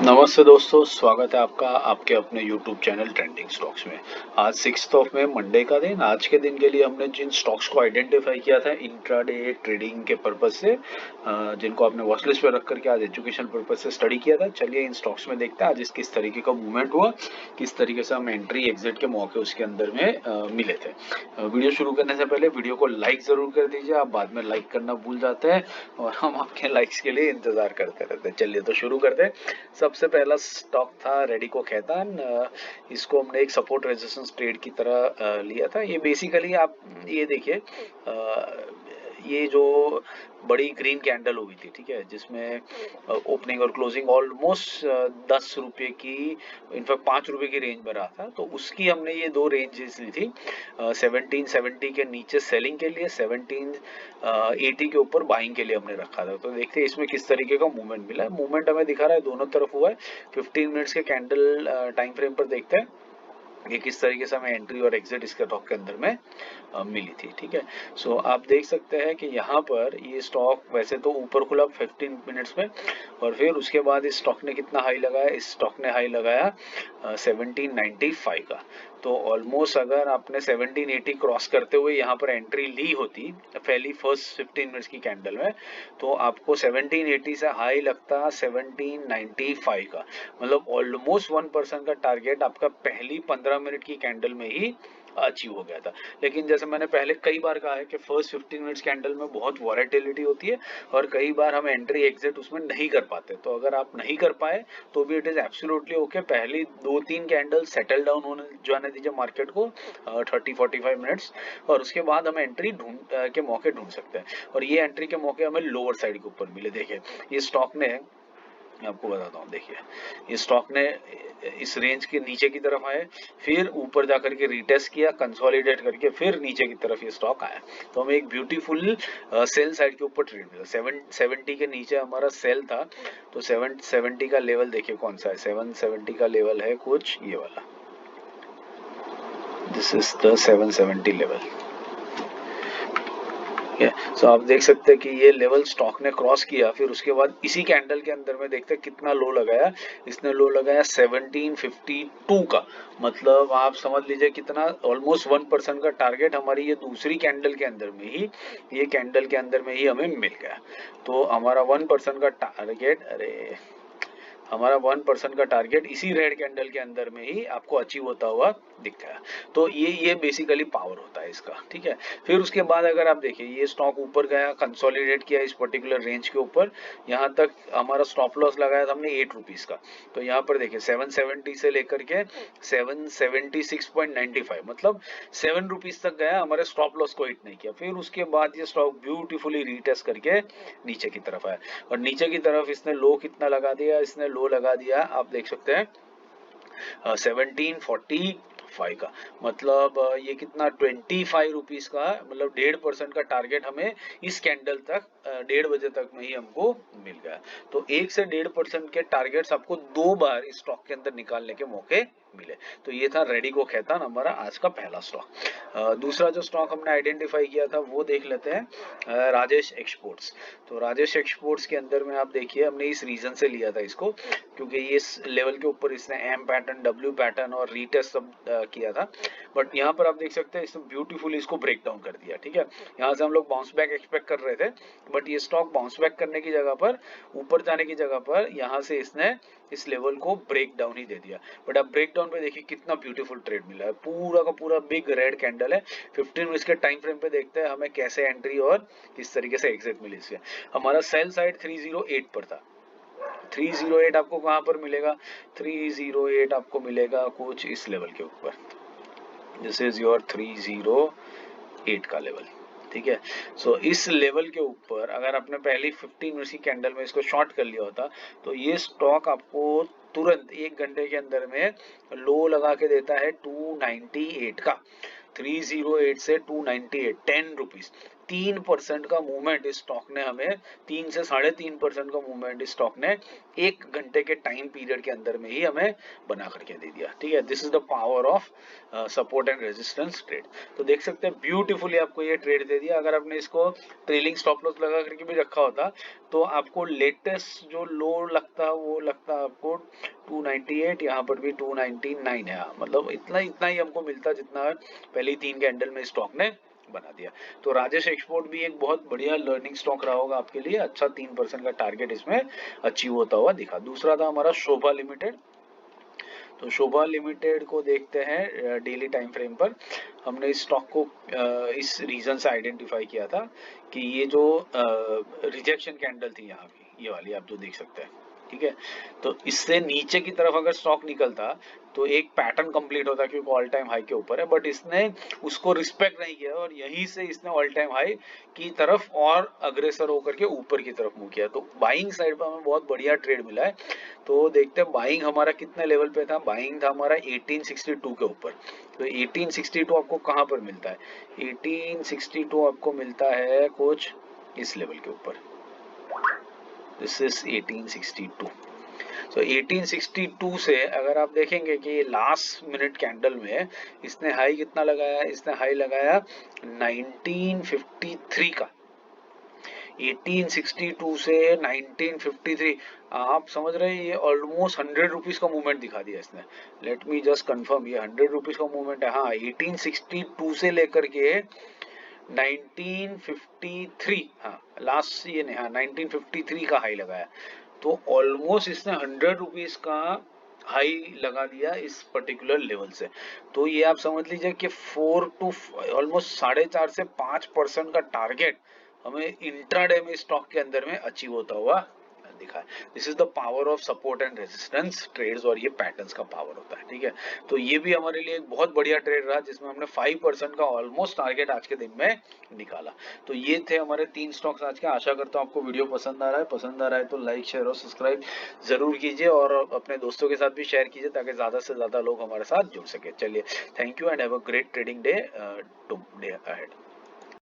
नमस्ते दोस्तों, स्वागत है आपका आपके अपने YouTube चैनल ट्रेंडिंग स्टॉक्स में। आज 6 ऑफ मई मंडे का दिन। आज के दिन के लिए हमने जिन स्टॉक्स को आइडेंटिफाई किया था इंट्राडे ट्रेडिंग के पर्पज से, जिनको आपने वॉच लिस्ट पे रख करके आज एजुकेशन पर्पज से स्टडी किया था, चलिए इन स्टॉक्स में देखते हैं आज किस तरीके का मूवमेंट हुआ, किस तरीके से हम एंट्री एग्जिट के मौके उसके अंदर में मिले थे। वीडियो शुरू करने से पहले वीडियो को लाइक जरूर कर दीजिए, आप बाद में लाइक करना भूल जाते हैं और हम आपके लाइक्स के लिए इंतजार करते रहते हैं। चलिए तो शुरू करते हैं। सबसे पहला स्टॉक था रेडिको खैतान। इसको हमने एक सपोर्ट रेजिस्टेंस ट्रेड की तरह लिया था। ये बेसिकली आप ये देखिए, ये जो बड़ी ग्रीन कैंडल हुई थी, ठीक है, जिसमें ओपनिंग और क्लोजिंग ऑलमोस्ट 10 रुपये की, इनफैक्ट 5 रुपये की रेंज में रहा था, तो उसकी हमने ये दो रेंजेस ली थी। 1770 के नीचे सेलिंग के लिए, 1780 के ऊपर बाइंग के लिए हमने रखा था। तो देखते हैं इसमें किस तरीके का मूवमेंट मिला है। मूवमेंट हमें दिखा रहा है दोनों तरफ हुआ है। 15 मिनट्स के कैंडल टाइम फ्रेम पर देखते हैं ये किस तरीके से हमें एंट्री और एग्जिट इसके स्टॉक के अंदर में मिली थी, ठीक है। सो आप देख सकते हैं कि यहाँ पर ये स्टॉक वैसे तो ऊपर खुला 15 मिनट्स में, और फिर उसके बाद इस स्टॉक ने कितना हाई लगाया, इस स्टॉक ने हाई लगाया 1795 का। तो ऑलमोस्ट अगर आपने 1780 क्रॉस करते हुए यहाँ पर एंट्री ली होती पहली फर्स्ट 15 मिनट्स की कैंडल में, तो आपको 1780 से हाई लगता 1795 का। मतलब ऑलमोस्ट 1% का टारगेट आपका पहली 15 मिनट की कैंडल में ही अचीव हो गया था। लेकिन जैसे मैंने पहले कई बार कहा है कि फर्स्ट 15 मिनट्स कैंडल में बहुत वॉलेटिलिटी होती है और कई बार हम एंट्री एग्जिट उसमें नहीं कर पाते। तो अगर आप नहीं कर पाए तो भी इट इज एब्सोल्युटली ओके। पहली 2-3 कैंडल सेटल डाउन होने जाने दीजिए मार्केट को 30-45 मिनट्स, और उसके बाद हम एंट्री ढूंढ के मौके ढूंढ सकते हैं। और ये एंट्री के मौके हमें लोअर साइड के ऊपर मिले। देखिए ये स्टॉक ने, मैं आपको बताता हूँ, देखिए ये स्टॉक ने इस रेंज के नीचे की तरफ आए, फिर ऊपर जाकर के रिटेस्ट किया, कंसोलिडेट करके फिर नीचे की तरफ ये स्टॉक आया। तो हमें एक ब्यूटीफुल सेल साइड के ऊपर ट्रेड मिला। 770 के नीचे हमारा सेल था, तो 770 का लेवल देखिए कौन सा है। 770 का लेवल है कुछ ये वाला, दिस इज द 770 लेवल। सो आप देख सकते हैं कि ये लेवल स्टॉक ने क्रॉस किया, फिर उसके बाद इसी कैंडल के अंदर में देखते हैं कितना लो लगाया। इसने लो लगाया 1752 का। मतलब आप समझ लीजिए कितना, ऑलमोस्ट 1% का टारगेट हमारी ये दूसरी कैंडल के अंदर में ही, ये कैंडल के अंदर में ही हमें मिल गया। तो हमारा 1% का टारगेट, अरे हमारा 1% का टारगेट इसी रेड कैंडल के अंदर में ही आपको अचीव होता हुआ दिख गया। तो ये बेसिकली पावर होता है इसका, ठीक है। फिर उसके बाद अगर आप देखिए ये स्टॉक ऊपर गया, कंसोलिडेट किया इस पर्टिकुलर रेंज के ऊपर, यहाँ तक हमारा स्टॉप लॉस लगाया था हमने 8 रुपीज का। तो यहाँ पर देखिए 770 से लेकर के 776.95, मतलब 7 रुपीज तक गया, हमारे स्टॉप लॉस को हिट नहीं किया। फिर उसके बाद ये स्टॉक ब्यूटीफुली रीटेस्ट करके नीचे की तरफ आया, और नीचे की तरफ इसने लो कितना लगा दिया, इसने लो लगा दिया आप देख सकते हैं 1745 का। मतलब ये कितना 25 रुपीज का, मतलब 1.5% का टारगेट हमें इस कैंडल तक 1:30 बजे तक में ही हमको मिल गया। तो 1 से 1.5% के टारगेट्स आपको 2 बार इस स्टॉक के अंदर निकालने के मौके मिले। तो ये था रेडिको खैतान, हमारा आज का पहला स्टॉक। दूसरा जो स्टॉक हमने आइडेंटिफाई किया था वो देख लेते हैं, राजेश एक्सपोर्ट्स। तो राजेश एक्सपोर्ट्स के अंदर में आप देखिए हमने इस रीजन से लिया था इसको, क्योंकि ये इस लेवल के ऊपर इसने एम पैटर्न, डब्ल्यू पैटर्न और रीटेस्ट सब किया था। बट यहाँ पर आप देख सकते हैं इसने ब्यूटीफुली इसको ब्रेक डाउन कर दिया, ठीक है। यहाँ से हम लोग बाउंस बैक एक्सपेक्ट कर रहे थे, बट ये स्टॉक बाउंस बैक करने की जगह पर, ऊपर जाने की जगह पर, यहाँ से इसने इस लेवल को ब्रेक डाउन ही दे दिया। बट अब ब्रेक डाउन पे देखिए कितना ब्यूटीफुल ट्रेड मिला है, पूरा का पूरा बिग रेड कैंडल है। 15 मिनट्स के टाइम फ्रेम पे देखते हैं हमें कैसे एंट्री और किस तरीके से एग्जिट मिली इससे। हमारा सेल साइड 308 पर था। 308 आपको कहां पर मिलेगा, 308 आपको मिलेगा कुछ इस लेवल के ऊपर। दिस इज योर 308 का लेवल, ठीक है। सो इस लेवल के ऊपर अगर आपने पहली 15 मिनट की कैंडल में इसको शॉर्ट कर लिया होता, तो ये स्टॉक आपको तुरंत 1 घंटे के अंदर में लो लगा के देता है 298 का। 308 से 298, 10 रुपीज। 3% का मूवमेंट इस स्टॉक ने हमें 3 से 3.5% का मूवमेंट इस स्टॉक ने 1 घंटे के टाइम पीरियड के अंदर में ही हमें बना करके दे दिया। ठीक है, this is the power of support and resistance trade. तो देख सकते हैं ब्यूटीफुली आपको ये ट्रेड दे दिया। अगर आपने इसको ट्रेलिंग स्टॉप लॉस लगा करके भी रखा होता तो आपको लेटेस्ट जो लो लगता वो लगता आपको 298, यहाँ पर भी 299 है। मतलब इतना ही हमको मिलता जितना पहली 3 कैंडल में स्टॉक ने बना दिया। तो राजेश एक्सपोर्ट भी एक बहुत बढ़िया लर्निंग स्टॉक रहा होगा आपके लिए। अच्छा 3% का टारगेट इसमें अचीव होता हुआ दिखा। दूसरा था हमारा शोभा लिमिटेड। तो शोभा लिमिटेड को देखते हैं डेली टाइम फ्रेम पर। हमने इस स्टॉक को इस रीजन से आइडेंटिफाई किया था कि ये जो रिजेक्शन कैंडल थी यहाँ की, ये वाली आप जो देख सकते हैं, ठीक है, तो इससे नीचे की तरफ अगर स्टॉक निकलता तो एक पैटर्न कंप्लीट होता क्योंकि ऑल टाइम हाई के ऊपर है, बट इसने उसको रिस्पेक्ट नहीं किया और यहीं से इसने ऑल टाइम हाई की तरफ और अग्रेसर होकर के ऊपर की तरफ मूव किया। तो बाइंग साइड पर हमें बहुत बढ़िया ट्रेड मिला है। तो देखते हैं बाइंग हमारा कितने लेवल पे था। बाइंग था हमारा 1862 के ऊपर। तो 1862 आपको कहाँ पर मिलता है? 1862 आपको मिलता है कुछ इस लेवल के ऊपर। This is 1862। तो 1862 से अगर आप देखेंगे कि लास्ट मिनट कैंडल में इसने हाई कितना लगाया? इसने हाई लगाया 1953 का। 1862 से 1953, आप समझ रहे हैं ये ऑलमोस्ट 100 रुपीज का मूवमेंट दिखा दिया इसने। लेट मी जस्ट कंफर्म, ये 100 रुपीज का मूवमेंट है। हाँ, 1862 से लेकर के 1953, हाँ लास्ट ये नहीं, हाँ 1953 का हाई लगाया। तो ऑलमोस्ट इसने 100 रुपीज का हाई लगा दिया इस पर्टिकुलर लेवल से। तो ये आप समझ लीजिए कि 4 टू ऑलमोस्ट 4.5 से 5% का टारगेट हमें इंट्राडे में स्टॉक के अंदर में अचीव होता हुआ दिखा है। This is the power of support and resistance trades, और ये पैटर्न्स का पावर होता है। ठीक है, तो ये भी हमारे लिए एक बहुत बढ़िया ट्रेड रहा जिसमें हमने 5% का ऑलमोस्ट टारगेट आज के दिन में निकाला। तो ये थे हमारे 3 स्टॉक्स आज के। आशा करता हूँ आपको वीडियो पसंद आ रहा है। पसंद आ रहा है तो लाइक शेयर और सब्सक्राइब जरूर कीजिए और अपने दोस्तों के साथ भी शेयर कीजिए ताकि ज्यादा से ज्यादा लोग हमारे साथ जुड़ सके। चलिए, thank you and have a great trading day ahead.